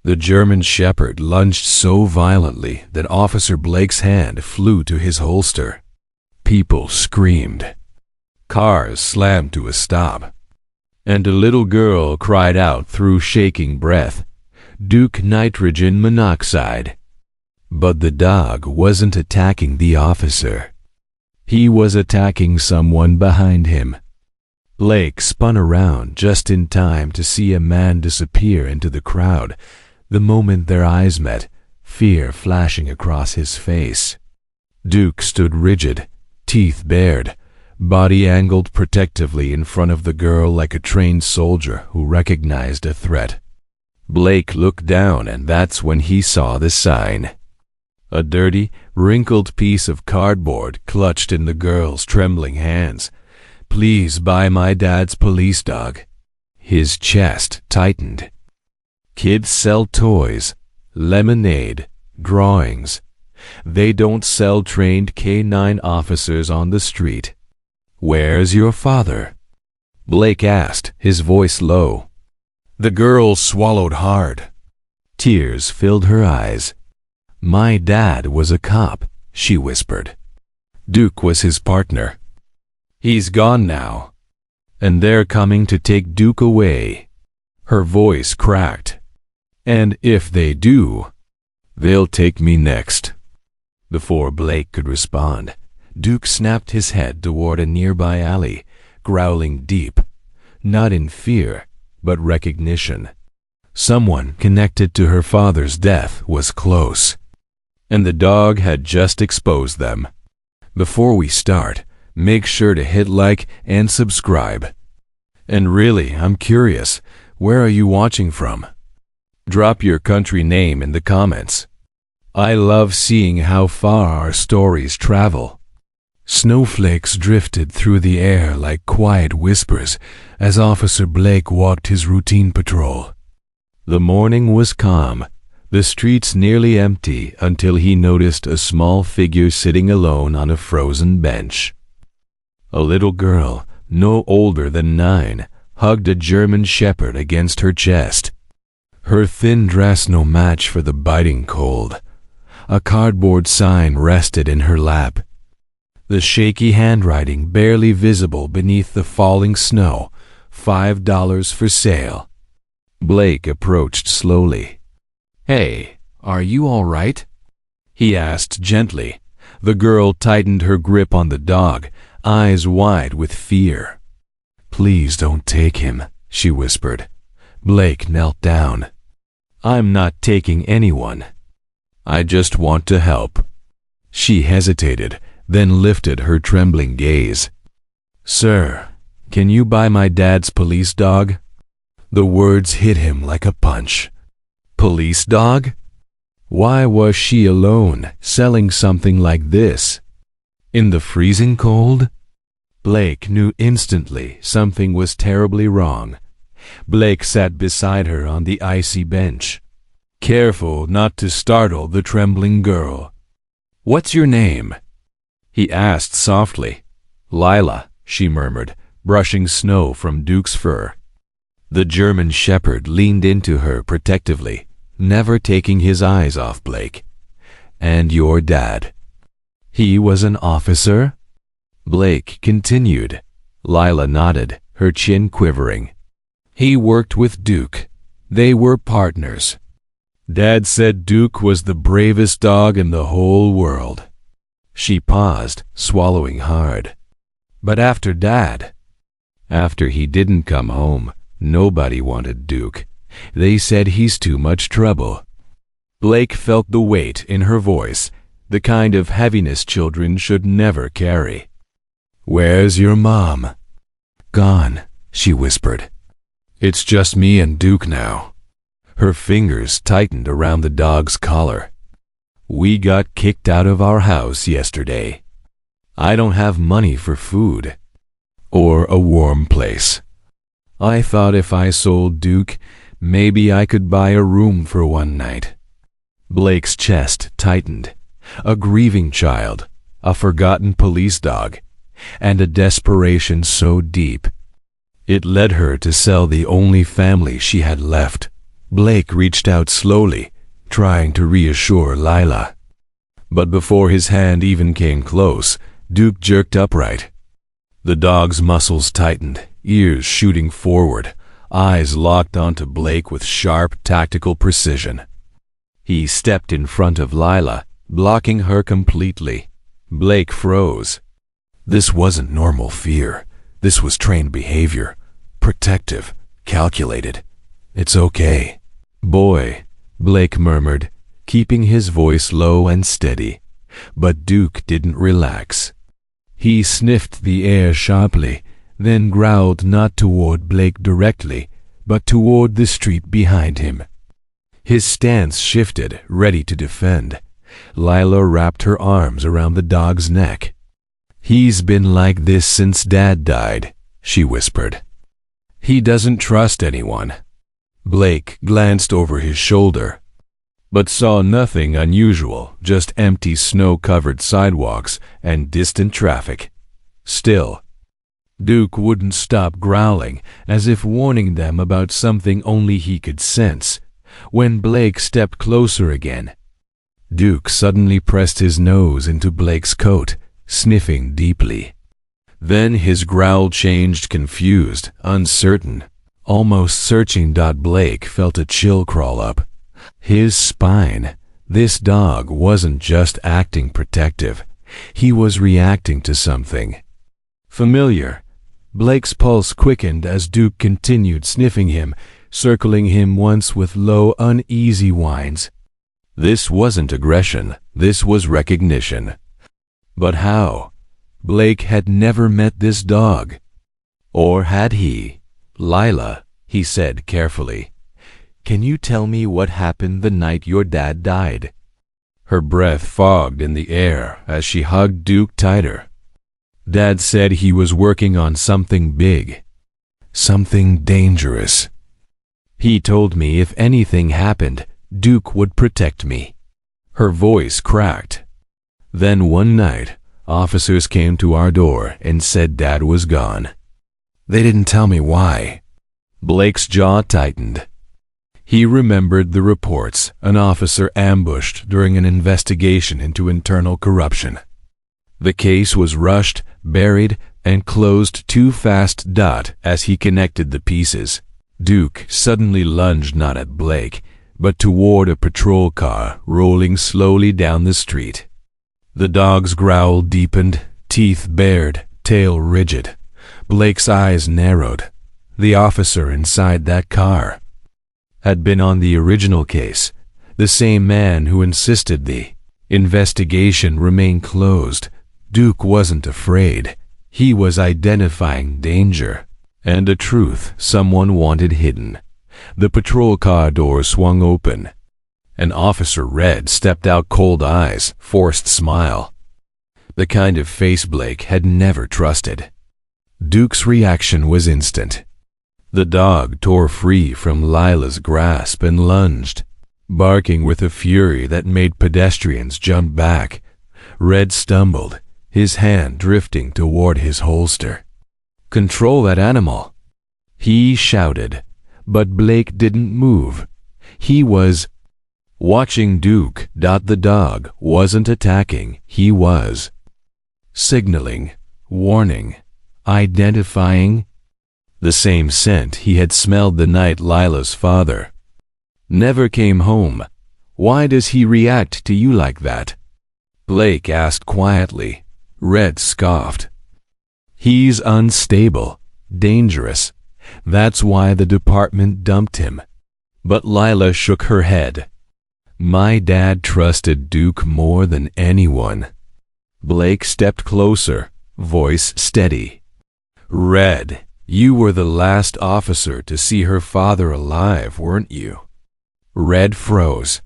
The German Shepherd lunged so violently that Officer Blake's hand flew to his holster. People screamed. Cars slammed to a stop. And a little girl cried out through shaking breath, "Duke nitrogen monoxide." But the dog wasn't attacking the officer. He was attacking someone behind him. Blake spun around just in time to see a man disappear into the crowd. The moment their eyes met, fear flashing across his face. Duke stood rigid, teeth bared, body angled protectively in front of the girl like a trained soldier who recognized a threat. Blake looked down, and that's when he saw the sign. A dirty, wrinkled piece of cardboard clutched in the girl's trembling hands. "Please buy my dad's police dog." His chest tightened. Kids sell toys, lemonade, drawings. They don't sell trained K-9 officers on the street. "Where's your father?" Blake asked, his voice low. The girl swallowed hard. Tears filled her eyes. "My dad was a cop," she whispered. Duke was his partner. "He's gone now. And they're coming to take Duke away." Her voice cracked. "And if they do, they'll take me next." Before Blake could respond, Duke snapped his head toward a nearby alley, growling deep, not in fear, but recognition. Someone connected to her father's death was close, and the dog had just exposed them. Before we start, make sure to hit like and subscribe. And really, I'm curious, where are you watching from? Drop your country name in the comments. I love seeing how far our stories travel. Snowflakes drifted through the air like quiet whispers as Officer Blake walked his routine patrol. The morning was calm, the streets nearly empty until he noticed a small figure sitting alone on a frozen bench. A little girl, no older than 9, hugged a German Shepherd against her chest. Her thin dress no match for the biting cold. A cardboard sign rested in her lap. The shaky handwriting barely visible beneath the falling snow, $5 for sale. Blake approached slowly. "Hey, are you all right?" he asked gently. The girl tightened her grip on the dog, eyes wide with fear. "Please don't take him," she whispered. Blake knelt down. "I'm not taking anyone. I just want to help." She hesitated, then lifted her trembling gaze. "Sir, can you buy my dad's police dog?" The words hit him like a punch. Police dog? Why was she alone, selling something like this? In the freezing cold? Blake knew instantly something was terribly wrong. Blake sat beside her on the icy bench, careful not to startle the trembling girl. "What's your name?" he asked softly. "Lila," she murmured, brushing snow from Duke's fur. The German Shepherd leaned into her protectively, never taking his eyes off Blake. "And your dad? He was an officer?" Blake continued. Lila nodded, her chin quivering. "He worked with Duke. They were partners. Dad said Duke was the bravest dog in the whole world." She paused, swallowing hard. "But after Dad?" "After he didn't come home, nobody wanted Duke. They said he's too much trouble." Blake felt the weight in her voice, the kind of heaviness children should never carry. "Where's your mom?" "Gone," she whispered. "It's just me and Duke now." Her fingers tightened around the dog's collar. "We got kicked out of our house yesterday. I don't have money for food. Or a warm place. I thought if I sold Duke, maybe I could buy a room for one night." Blake's chest tightened. A grieving child, a forgotten police dog, and a desperation so deep. It led her to sell the only family she had left, Blake reached out slowly, trying to reassure Lila. But before his hand even came close, Duke jerked upright. The dog's muscles tightened, ears shooting forward, eyes locked onto Blake with sharp, tactical precision. He stepped in front of Lila, blocking her completely. Blake froze. This wasn't normal fear. This was trained behavior. Protective, calculated. "It's okay, boy," Blake murmured, keeping his voice low and steady. But Duke didn't relax. He sniffed the air sharply, then growled not toward Blake directly, but toward the street behind him. His stance shifted, ready to defend. Lila wrapped her arms around the dog's neck. "He's been like this since Dad died," she whispered. "He doesn't trust anyone." Blake glanced over his shoulder, but saw nothing unusual, just empty snow-covered sidewalks and distant traffic. Still, Duke wouldn't stop growling, as if warning them about something only he could sense. When Blake stepped closer again, Duke suddenly pressed his nose into Blake's coat, sniffing deeply. Then his growl changed, confused, uncertain, almost searching. Blake felt a chill crawl up his spine. This dog wasn't just acting protective. He was reacting to something familiar. Blake's pulse quickened as Duke continued sniffing him, circling him once with low, uneasy whines. This wasn't aggression, this was recognition. But how? Blake had never met this dog. Or had he? "Lila," he said carefully, "can you tell me what happened the night your dad died?" Her breath fogged in the air as she hugged Duke tighter. "Dad said he was working on something big, something dangerous. He told me if anything happened, Duke would protect me." Her voice cracked. "Then one night, officers came to our door and said Dad was gone. They didn't tell me why." Blake's jaw tightened. He remembered the reports, an officer ambushed during an investigation into internal corruption. The case was rushed, buried, and closed too fast. As he connected the pieces, Duke suddenly lunged not at Blake, but toward a patrol car rolling slowly down the street. The dog's growl deepened, teeth bared, tail rigid. Blake's eyes narrowed. The officer inside that car had been on the original case, the same man who insisted the investigation remain closed. Duke wasn't afraid. He was identifying danger, and a truth someone wanted hidden. The patrol car door swung open. An Officer Red stepped out, cold eyes, forced smile. The kind of face Blake had never trusted. Duke's reaction was instant. The dog tore free from Lila's grasp and lunged, barking with a fury that made pedestrians jump back. Red stumbled, his hand drifting toward his holster. "Control that animal," he shouted, but Blake didn't move. He was watching Duke. The dog wasn't attacking, he was signaling, warning, identifying. The same scent he had smelled the night Lila's father never came home. "Why does he react to you like that?" Blake asked quietly. Red scoffed. "He's unstable, dangerous. That's why the department dumped him." But Lila shook her head. "My dad trusted Duke more than anyone." Blake stepped closer, voice steady. "Red, you were the last officer to see her father alive, weren't you?" Red froze.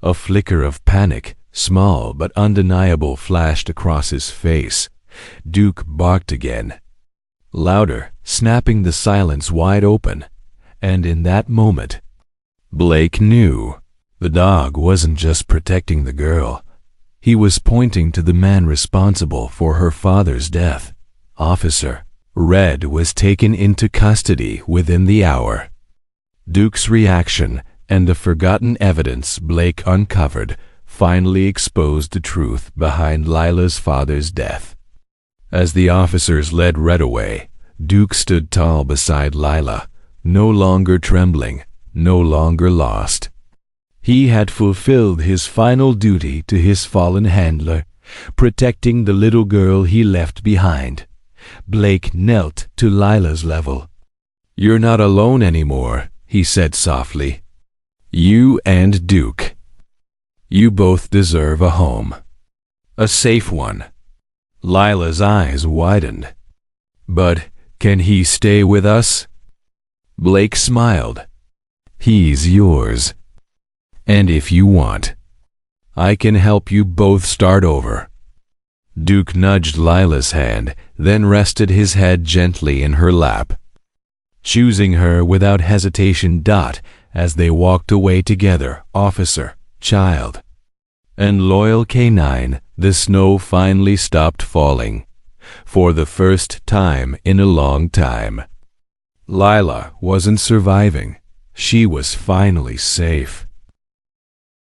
A flicker of panic, small but undeniable, flashed across his face. Duke barked again, louder, snapping the silence wide open. And in that moment, Blake knew the dog wasn't just protecting the girl. He was pointing to the man responsible for her father's death. Officer Red was taken into custody within the hour. Duke's reaction and the forgotten evidence Blake uncovered finally exposed the truth behind Lila's father's death. As the officers led Red away, Duke stood tall beside Lila, no longer trembling, no longer lost. He had fulfilled his final duty to his fallen handler, protecting the little girl he left behind. Blake knelt to Lila's level. "You're not alone anymore," he said softly. "You and Duke. You both deserve a home. A safe one." Lila's eyes widened. "But can he stay with us?" Blake smiled. "He's yours. And if you want, I can help you both start over." Duke nudged Lila's hand, then rested his head gently in her lap, choosing her without hesitation. As they walked away together, officer, child, and loyal canine, the snow finally stopped falling, for the first time in a long time. Lila wasn't surviving. She was finally safe.